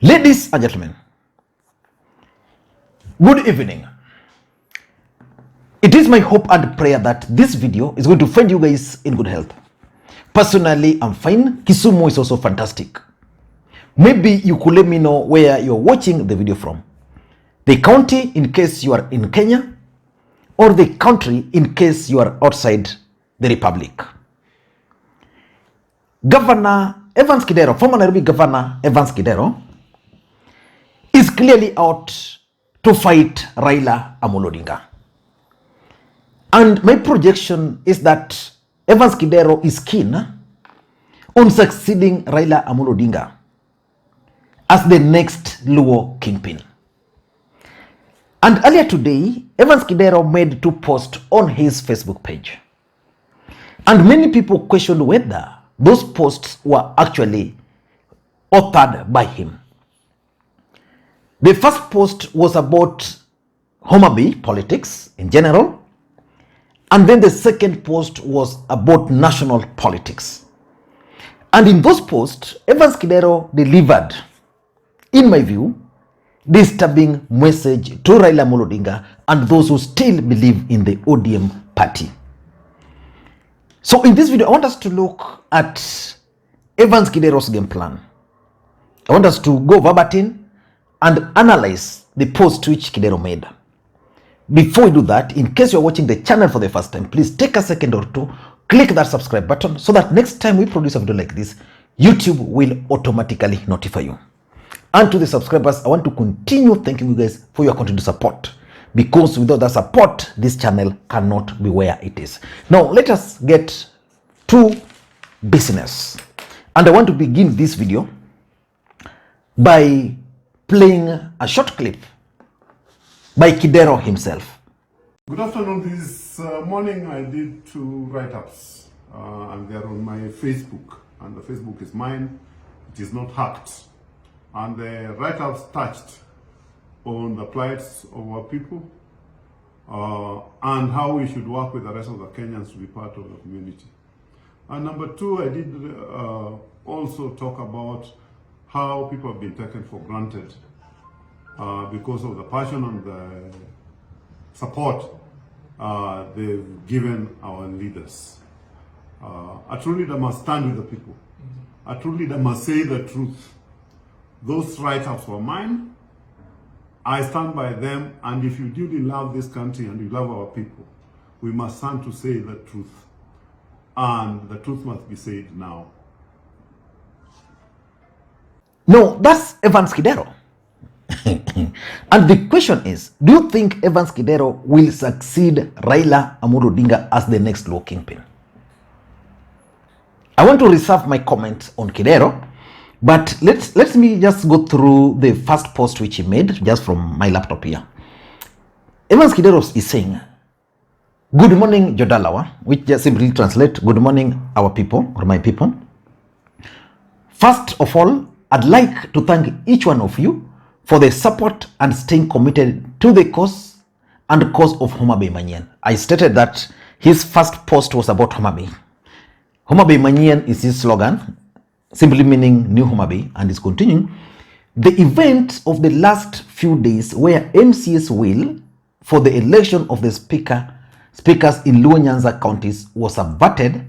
Ladies and gentlemen, good evening. It is my hope and prayer that this video is going to find you guys in good health. Personally, I'm fine. Kisumu is also fantastic. Maybe you could let me know where you're watching the video from. The county in case you are in Kenya, or the country in case you are outside the republic. Governor Evans Kidero, former Nairobi Governor Evans Kidero, is clearly out to fight Raila Odinga. And my projection is that Evans Kidero is keen on succeeding Raila Odinga as the next Luo kingpin. And earlier today, Evans Kidero made 2 posts on his Facebook page. And many people questioned whether those posts were actually authored by him. The first post was about Homa Bay politics in general, and then the second post was about national politics. And in those posts, Evans Kidero delivered, in my view, disturbing message to Raila Odinga and those who still believe in the ODM party. So in this video, I want us to look at Evans Kidero's game plan. I want us to go verbatim and analyze the post which Kidero made. Before we do that, in case you're watching the channel for the first time, please take a second or two, click that subscribe button so that next time we produce a video like this, YouTube will automatically notify you. And to the subscribers, I want to continue thanking you guys for your continued support, because without that support, this channel cannot be where it is. Now, let us get to business. And I want to begin this video by playing a short clip by Kidero himself. Good afternoon. This morning I did 2 write-ups and they're on my Facebook, and the Facebook is mine. It is not hacked. And the write-ups touched on the plights of our people and how we should work with the rest of the Kenyans to be part of the community. And number 2, I did also talk about how people have been taken for granted because of the passion and the support they've given our leaders. A true leader must stand with the people. A true leader must say the truth. Those write-ups were mine. I stand by them, and if you really love this country and you love our people, we must stand to say the truth. And the truth must be said now. No, that's Evans Kidero. And the question is, do you think Evans Kidero will succeed Raila Odinga as the next Luo kingpin? I want to reserve my comment on Kidero, but let me just go through the first post which he made just from my laptop here. Evans Kidero is saying, "Good morning, Jodalawa," which just simply translate, "Good morning, our people," or my people. "First of all, I'd like to thank each one of you for the support and staying committed to the cause and cause of Homa Bay Manyen." I stated that his first post was about Homa Bay. Homa Bay Manyen is his slogan, simply meaning New Homa Bay, and is continuing. "The event of the last few days where MCA's will for the election of the speakers in Luo Nyanza counties was averted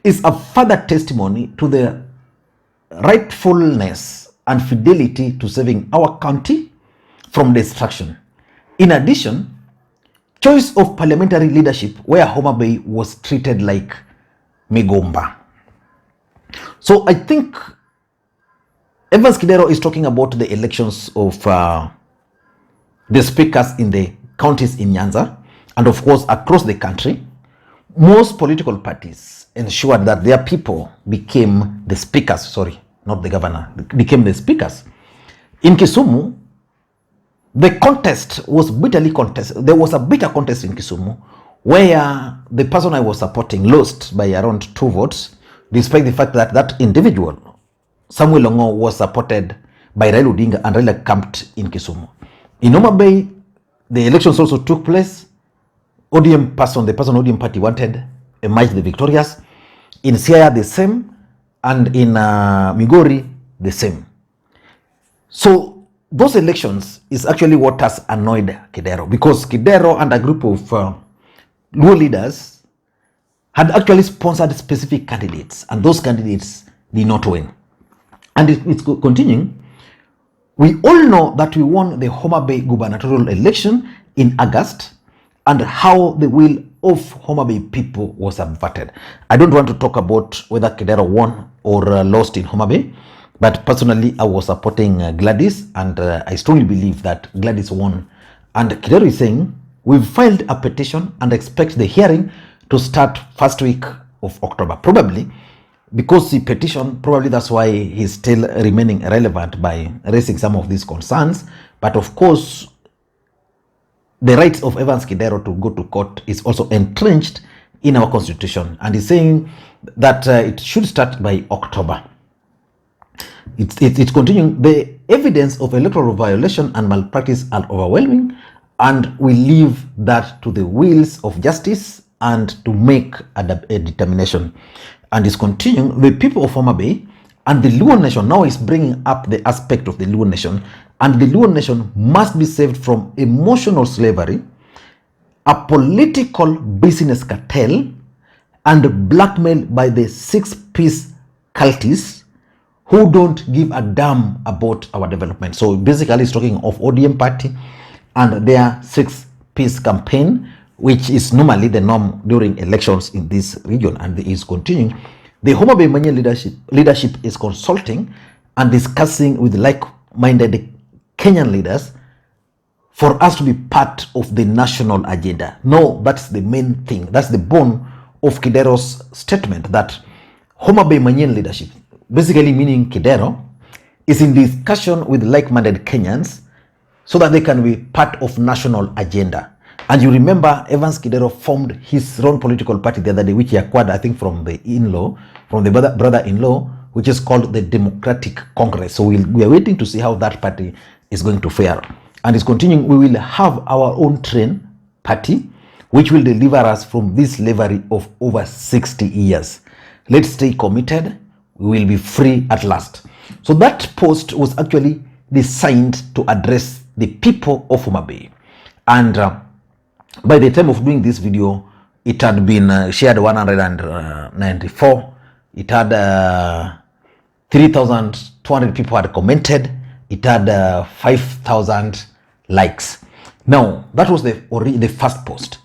is a further testimony to the rightfulness and fidelity to saving our county from destruction. In addition, choice of parliamentary leadership where Homa Bay was treated like Migomba." So I think Evans Kidero is talking about the elections of the speakers in the counties in Nyanza and of course across the country. Most political parties ensured that their people became the speakers, sorry, not the governor, became the speakers. In Kisumu, the contest was bitterly contested. There was a bitter contest in Kisumu where the person I was supporting lost by around 2 votes, despite the fact that that individual, Samuel Longo, was supported by Raila Odinga and Raila camped in Kisumu. In Homa Bay, the elections also took place. The person ODM party wanted emerged the victorious. In Siaya, the same. And in Migori, the same. So those elections is actually what has annoyed Kidero, because Kidero and a group of Luo leaders had actually sponsored specific candidates, and those candidates did not win. And it's continuing. We all know that we won the Homa Bay gubernatorial election in August, and how the will of Homa Bay people was subverted. I don't want to talk about whether Kidero won or lost in Homa Bay, but personally I was supporting Gladys, and I strongly believe that Gladys won. And Kidero is saying, we've filed a petition and expect the hearing to start first week of October. Probably because the petition, probably that's why he's still remaining relevant by raising some of these concerns. But of course, the rights of Evans Kidero to go to court is also entrenched in our constitution, and he's saying that it should start by October. It's continuing. The evidence of electoral violation and malpractice are overwhelming, and we leave that to the wheels of justice and to make a determination. And is continuing. The people of Homa Bay and the Luo nation now is bringing up the aspect of the Luo nation, and the Luo nation must be saved from emotional slavery, a political business cartel, and blackmail by the six-piece cultists who don't give a damn about our development. So basically he's talking of ODM party and their six-piece campaign, which is normally the norm during elections in this region, and is continuing. The Homa Bay Manya leadership is consulting and discussing with like-minded Kenyan leaders for us to be part of the national agenda. No, that's the main thing. That's the bone of Kidero's statement, that Homa Bay Manyan leadership, basically meaning Kidero, is in discussion with like-minded Kenyans so that they can be part of national agenda. And you remember Evans Kidero formed his own political party the other day, which he acquired, I think, from the in-law, from the brother-in-law, which is called the Democratic Congress. So we are waiting to see how that party is going to fare. And it's continuing. We will have our own train party, which will deliver us from this slavery of over 60 years. Let's stay committed. We will be free at last. So that post was actually designed to address the people of Homa Bay. And by the time of doing this video, it had been shared 194. It had 3,200 people had commented. It had 5,000 likes. Now, that was the first post.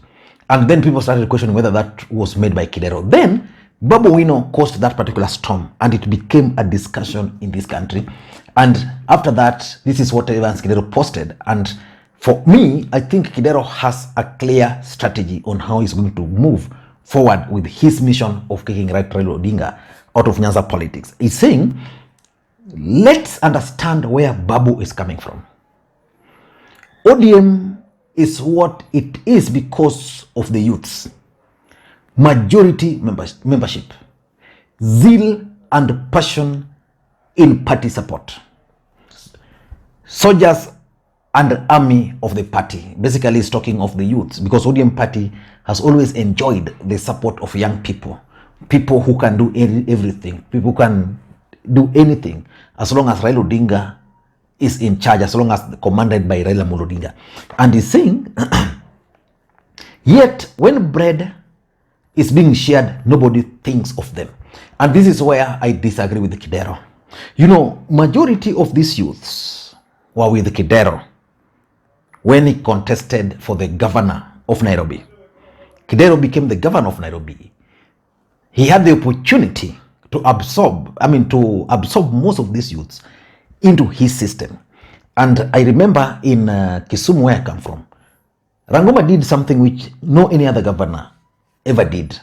And then people started questioning whether that was made by Kidero. Then, Babu Owino caused that particular storm, and it became a discussion in this country. And after that, this is what Evans Kidero posted. And for me, I think Kidero has a clear strategy on how he's going to move forward with his mission of kicking Raila Odinga out of Nyanza politics. He's saying, let's understand where Babu is coming from. ODM is what it is because of the youths. Majority membership, zeal and passion in party support. Soldiers and army of the party. Basically, it's talking of the youths, because ODM party has always enjoyed the support of young people. People who can do everything. People who can do anything as long as Raila Odinga is in charge, as long as commanded by Raila Odinga. And he's saying, yet when bread is being shared, nobody thinks of them. And this is where I disagree with Kidero. You know, majority of these youths were with Kidero when he contested for the governor of Nairobi. Kidero became the governor of Nairobi. He had the opportunity to absorb most of these youths into his system. And I remember in Kisumu, where I come from, Rangoma did something which no any other governor ever did.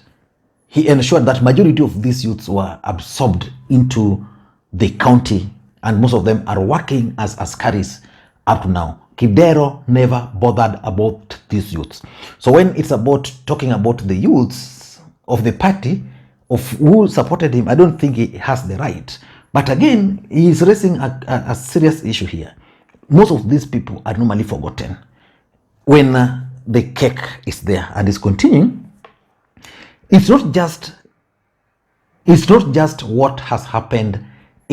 He ensured that majority of these youths were absorbed into the county, and most of them are working as askaris up to now. Kidero never bothered about these youths. So when it's about talking about the youths of the party, of who supported him, I don't think he has the right. But again, he is raising a serious issue here. Most of these people are normally forgotten when the cake is there. And is continuing. It's not just what has happened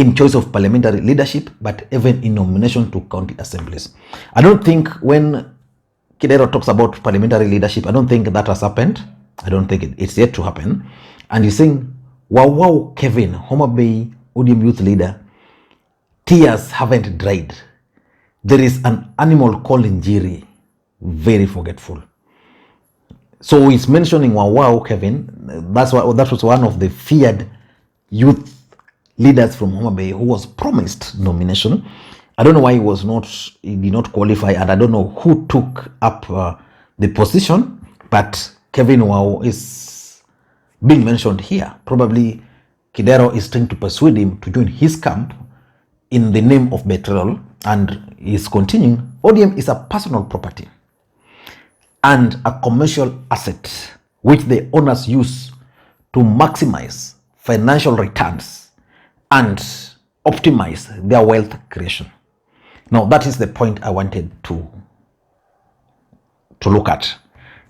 in choice of parliamentary leadership, but even in nomination to county assemblies. I don't think when Kidero talks about parliamentary leadership, I don't think that has happened. I don't think it's yet to happen. And he's saying, wow, Kevin, Homa Bay ODM youth leader, tears haven't dried. There is an animal called Njiri, very forgetful. So he's mentioning wow, Kevin. That was one of the feared youth leaders from Homa Bay who was promised nomination. I don't know why he did not qualify, and I don't know who took up the position, but Kevin Wow is being mentioned here. Probably Kidero is trying to persuade him to join his camp in the name of betrayal, and he's continuing. ODM is a personal property and a commercial asset which the owners use to maximize financial returns and optimize their wealth creation. Now, that is the point I wanted to look at.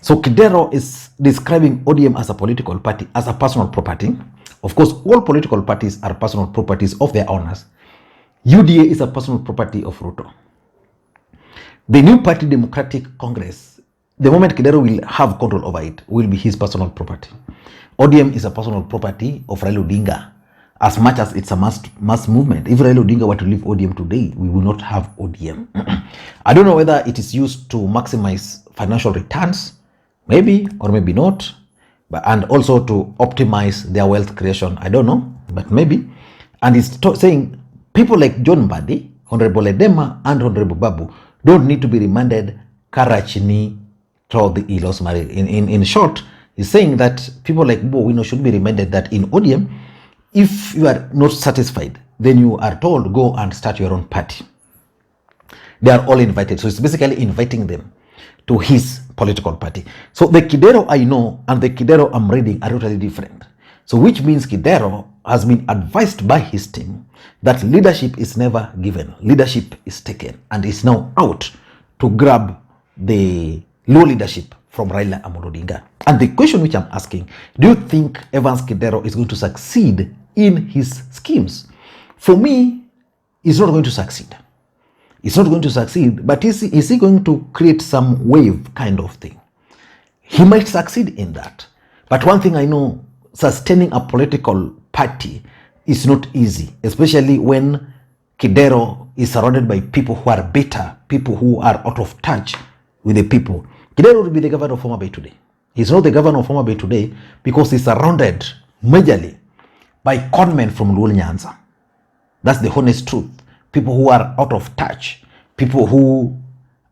So Kidero is describing ODM as a political party, as a personal property. Of course, all political parties are personal properties of their owners. UDA is a personal property of Ruto. The new party, Democratic Congress, the moment Kidero will have control over it, will be his personal property. ODM is a personal property of Raila Odinga, as much as it's a mass movement. If Raila Odinga were to leave ODM today, we will not have ODM. I don't know whether it is used to maximize financial returns, maybe or maybe not, and also to optimize their wealth creation. I don't know, but maybe. And it's saying people like John Mbadi, Honorable Edema, and Honorable Babu don't need to be remanded Karachini to the Ilos Mari. In short, he's saying that people like Babu Owino should be remanded that in ODM, if you are not satisfied, then you are told go and start your own party. They are all invited. So it's basically inviting them to his political party. So the Kidero I know and the Kidero I'm reading are totally different. So which means Kidero has been advised by his team that leadership is never given. Leadership is taken and is now out to grab the low leadership from Raila Odinga. And the question which I'm asking, do you think Evans Kidero is going to succeed in his schemes? For me, he's not going to succeed. He's not going to succeed, but is he going to create some wave kind of thing? He might succeed in that. But one thing I know, sustaining a political party is not easy, especially when Kidero is surrounded by people who are bitter, people who are out of touch with the people. Kidero will be the governor of Homa Bay today. He's not the governor of Homa Bay today because he's surrounded majorly by conmen from Luol Nyanza. That's the honest truth. People who are out of touch. People who,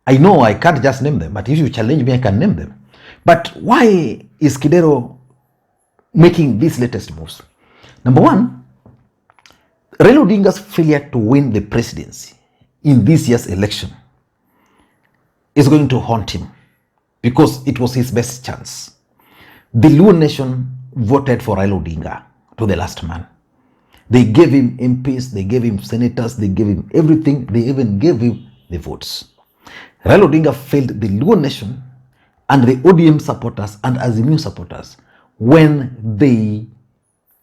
I know I can't just name them, but if you challenge me, I can name them. But why is Kidero making these latest moves? Number one, Raila Odinga's failure to win the presidency in this year's election is going to haunt him because it was his best chance. The Luo nation voted for Raila Odinga to the last man. They gave him MPs, they gave him senators, they gave him everything, they even gave him the votes. Raila Odinga failed the Luo nation and the ODM supporters and Azimio supporters when they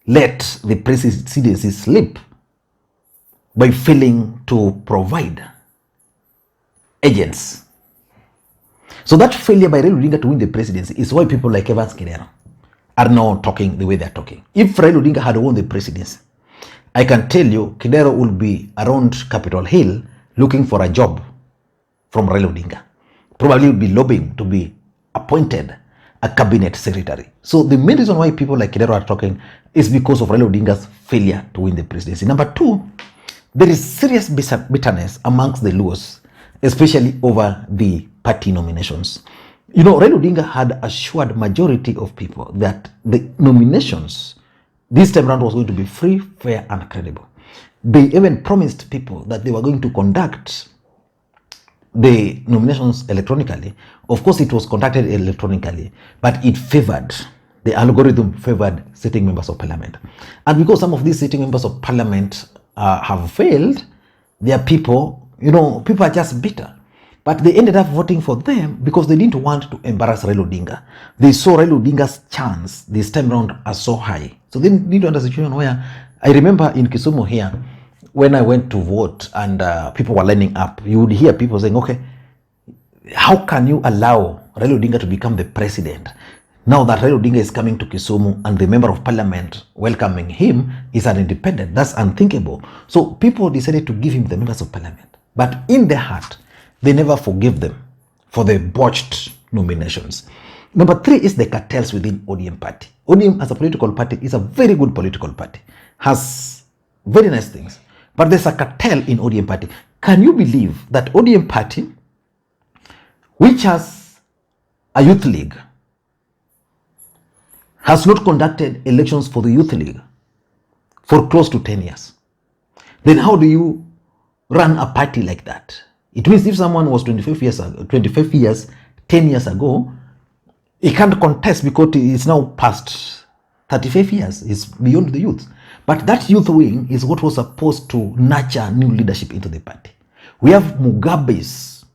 let the presidency slip by failing to provide agents. So that failure by Raila Odinga to win the presidency is why people like Evans Kidero are now talking the way they're talking. If Raila Odinga had won the presidency, I can tell you Kidero will be around Capitol Hill looking for a job from Raila Odinga. Probably will be lobbying to be appointed a cabinet secretary. So the main reason why people like Kidero are talking is because of Raila Odinga's failure to win the presidency. Number two, there is serious bitterness amongst the Luos, especially over the party nominations. You know, Raila Odinga had assured majority of people that the nominations this time around was going to be free, fair, and credible. They even promised people that they were going to conduct the nominations electronically. Of course, it was conducted electronically, but it favored, the algorithm favored sitting members of parliament. And because some of these sitting members of parliament have failed, their people, you know, people are just bitter. But they ended up voting for them because they didn't want to embarrass Raila Odinga. They saw Raila Odinga's chance this time around as so high. So they need to understand a situation where, I remember in Kisumu here, when I went to vote and people were lining up, you would hear people saying, okay, how can you allow Raila Odinga to become the president now that Raila Odinga is coming to Kisumu and the member of parliament welcoming him is an independent? That's unthinkable. So people decided to give him the members of parliament. But in their heart, they never forgive them for the botched nominations. Number 3 is the cartels within ODM party. ODM as a political party is a very good political party, has very nice things. But there's a cartel in ODM party. Can you believe that ODM party, which has a youth league, has not conducted elections for the youth league for close to 10 years? Then how do you run a party like that? It means if someone was 25 years, 10 years ago, he can't contest because it's now past 35 years. It's beyond the youth. But that youth wing is what was supposed to nurture new leadership into the party. We have Mugabe's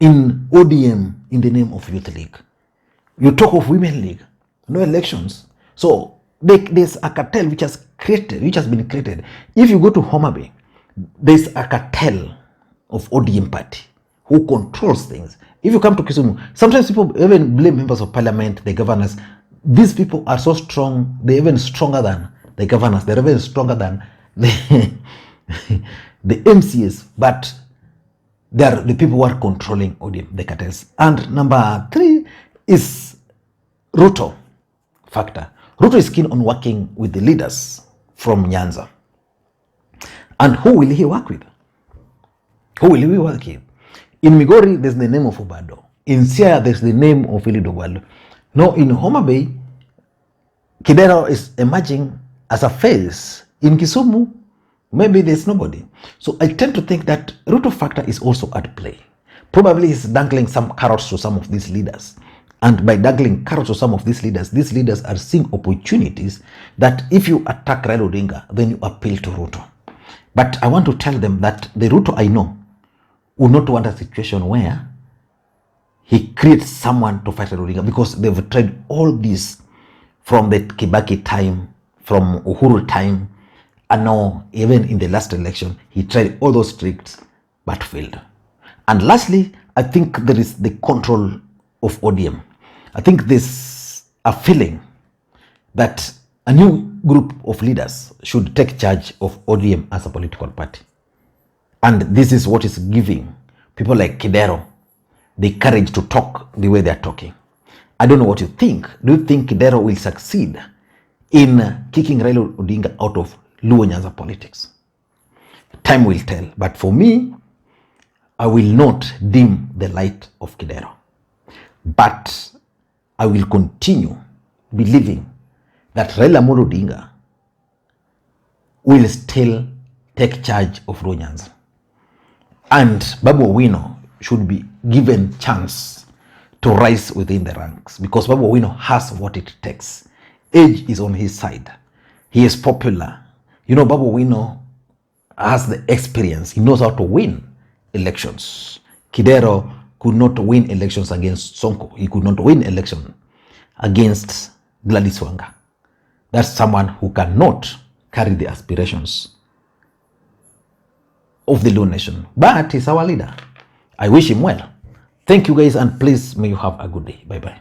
in ODM in the name of youth league. You talk of women league, no elections. So there's a cartel which has been created. If you go to Homa Bay, there's a cartel of ODM party who controls things. If you come to Kisumu, sometimes people even blame members of parliament, the governors. These people are so strong, they're even stronger than the governors. They're even stronger than the MCAs, but they're the people who are controlling ODM, the cartels. And number 3 is Ruto factor. Ruto is keen on working with the leaders from Nyanza. And who will he work with? Who will he work with? In Migori, there's the name of Obado. In Siaya, there's the name of Ilidogwalo. Now, in Homa Bay, Kidero is emerging as a face. In Kisumu, maybe there's nobody. So I tend to think that Ruto factor is also at play. Probably he's dangling some carrots to some of these leaders. And by dangling carrots to some of these leaders are seeing opportunities that if you attack Raila Odinga, then you appeal to Ruto. But I want to tell them that the Ruto I know would not want a situation where he creates someone to fight Raila Odinga, because they've tried all this from the Kibaki time, from Uhuru time, and now even in the last election, he tried all those tricks but failed. And lastly, I think there is the control of ODM. I think there's a feeling that a new group of leaders should take charge of ODM as a political party. And this is what is giving people like Kidero the courage to talk the way they're talking. I don't know what you think. Do you think Kidero will succeed in kicking Raila Odinga out of Luo Nyanza politics? Time will tell. But for me, I will not dim the light of Kidero. But I will continue believing that Raila Odinga will still take charge of Luo Nyanza. And Babu Owino should be given chance to rise within the ranks, because Babu Owino has what it takes. Age is on his side. He is popular. You know, Babu Owino has the experience. He knows how to win elections. Kidero could not win elections against Sonko. He could not win election against Gladys Wanga. That's someone who cannot carry the aspirations of the Luo nation. But he's our leader. I wish him well. Thank you guys, and please may you have a good day. Bye-bye.